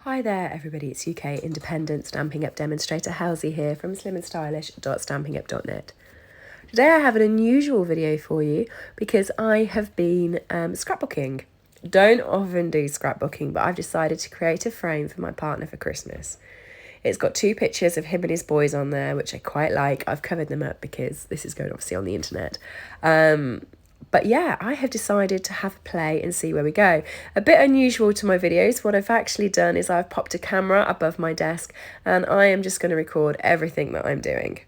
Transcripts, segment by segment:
Hi there everybody, it's UK independent Stampin' Up demonstrator Helzie here from slimandstylish.stampingup.net. Today I have an unusual video for you because I have been scrapbooking. Don't often do scrapbooking, but I've decided to create a frame for my partner for Christmas. It's got 2 pictures of him and his boys on there, which I quite like. I've covered them up because this is going obviously on the internet. But yeah, I have decided to have a play and see where we go. A bit unusual to my videos, what I've actually done is I've popped a camera above my desk and I am just going to record everything that I'm doing.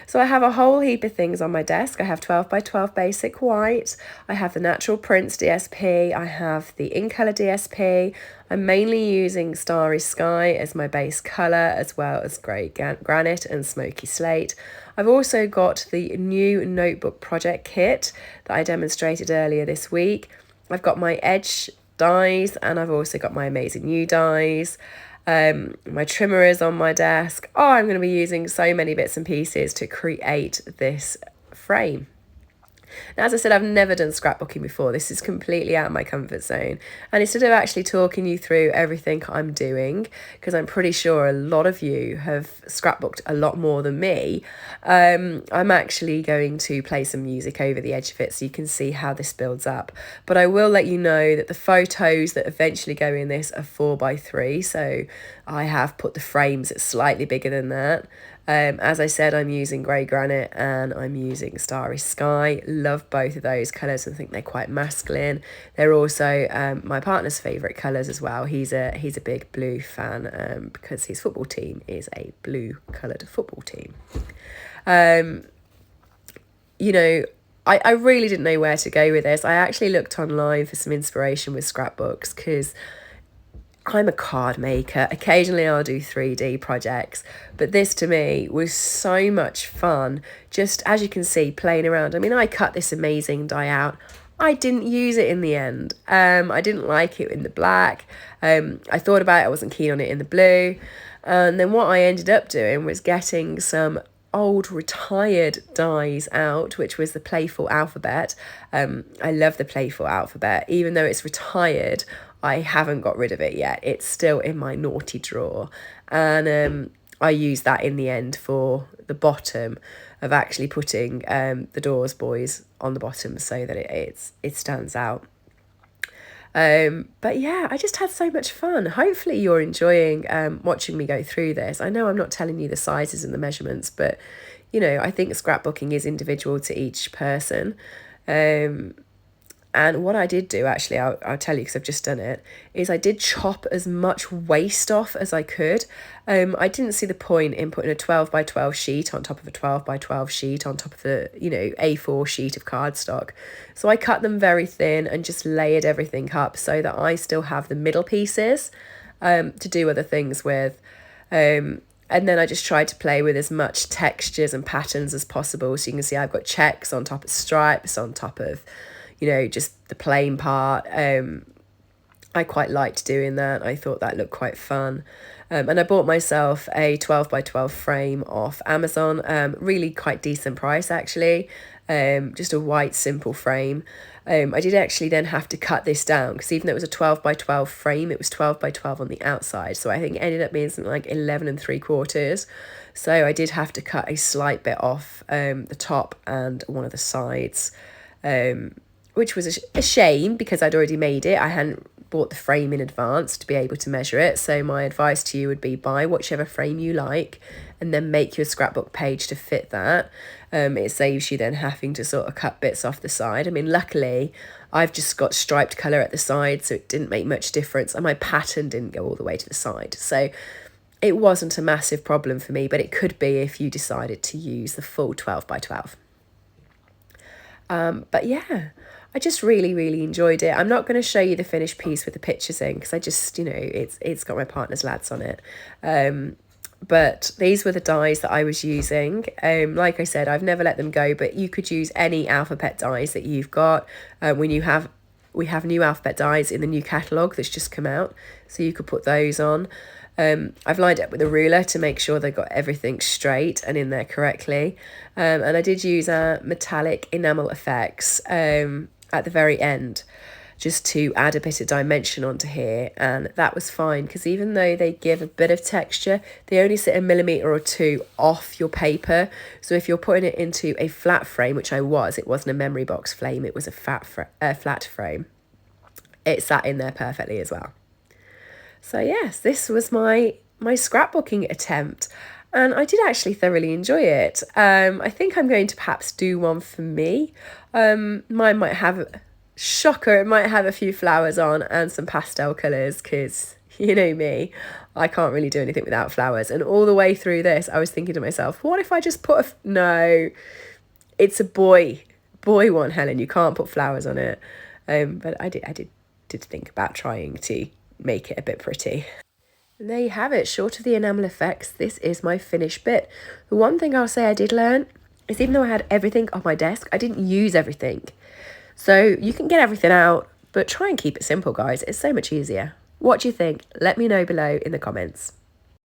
So I have a whole heap of things on my desk. I have 12 by 12 basic white, I have the natural prints DSP, I have the in colour DSP. I'm mainly using Starry Sky as my base colour, as well as grey granite and smoky slate. I've also got the new notebook project kit that I demonstrated earlier this week. I've got my edge dies and I've also got my amazing new dies. My trimmer is on my desk. Oh, I'm going to be using so many bits and pieces to create this frame. Now, as I said, I've never done scrapbooking before. This is completely out of my comfort zone. And instead of actually talking you through everything I'm doing, because I'm pretty sure a lot of you have scrapbooked a lot more than me, I'm actually going to play some music over the edge of it so you can see how this builds up. But I will let you know that the photos that eventually go in this are 4x3, so I have put the frames at slightly bigger than that. As I said, I'm using grey granite and I'm using Starry Sky. Love both of those colours and think they're quite masculine. They're also my partner's favourite colours as well. He's a big blue fan because his football team is a blue coloured football team. You know, I really didn't know where to go with this. I actually looked online for some inspiration with scrapbooks because I'm a card maker. Occasionally I'll do 3D projects, but this to me was so much fun. Just as you can see, playing around. I mean, I cut this amazing die out. I didn't use it in the end. I didn't like it in the black. I thought about it. I wasn't keen on it in the blue. And then what I ended up doing was getting some old retired dies out, which was the Playful Alphabet. I love the Playful Alphabet. Even though it's retired, I haven't got rid of it yet. It's still in my naughty drawer. And I used that in the end for the bottom of actually putting the Doors Boys on the bottom so that it stands out. But yeah, I just had so much fun. Hopefully you're enjoying watching me go through this. I know I'm not telling you the sizes and the measurements, but you know, I think scrapbooking is individual to each person. And what I did do, actually, I'll tell you because I've just done it, is I did chop as much waste off as I could. I didn't see the point in putting a 12 by 12 sheet on top of a 12 by 12 sheet on top of a, A4 sheet of cardstock. So I cut them very thin and just layered everything up so that I still have the middle pieces to do other things with. And then I just tried to play with as much textures and patterns as possible. So you can see I've got checks on top of stripes, on top of just the plain part. I quite liked doing that. I thought that looked quite fun. And I bought myself a 12 by 12 frame off Amazon. Really quite decent price, actually. Just a white simple frame. I did actually then have to cut this down because even though it was a 12 by 12 frame, it was 12 by 12 on the outside. So I think it ended up being something like 11 3/4. So I did have to cut a slight bit off the top and one of the sides. Which was a shame because I'd already made it. I hadn't bought the frame in advance to be able to measure it. So my advice to you would be buy whichever frame you like and then make your scrapbook page to fit that. It saves you then having to sort of cut bits off the side. I mean, luckily, I've just got striped colour at the side, so it didn't make much difference. And my pattern didn't go all the way to the side. So it wasn't a massive problem for me, but it could be if you decided to use the full 12 by 12. But yeah, I just really enjoyed it. I'm not going to show you the finished piece with the pictures in because I just, it's got my partner's lads on it. But these were the dies that I was using. Like I said, I've never let them go, but you could use any alphabet dies that you've got. We have new alphabet dies in the new catalogue that's just come out, so you could put those on. I've lined it up with a ruler to make sure they got everything straight and in there correctly. And I did use metallic enamel effects at the very end. just to add a bit of dimension onto here, and that was fine because even though they give a bit of texture, they only sit a millimetre or two off your paper. So if you're putting it into a flat frame, which it wasn't a memory box frame, it was a flat frame, it sat in there perfectly as well. So yes, this was my scrapbooking attempt, and I did actually thoroughly enjoy it. I think I'm going to perhaps do one for me. Mine might have, shocker, it might have a few flowers on and some pastel colours, because you know me, I can't really do anything without flowers. And all the way through this, I was thinking to myself, what if I just put no, it's a boy one, Helen, you can't put flowers on it. But I did think about trying to make it a bit pretty. And there you have it, short of the enamel effects, this is my finished bit. The one thing I'll say I did learn is even though I had everything on my desk, I didn't use everything. So you can get everything out, but try and keep it simple, guys. It's so much easier. What do you think? Let me know below in the comments.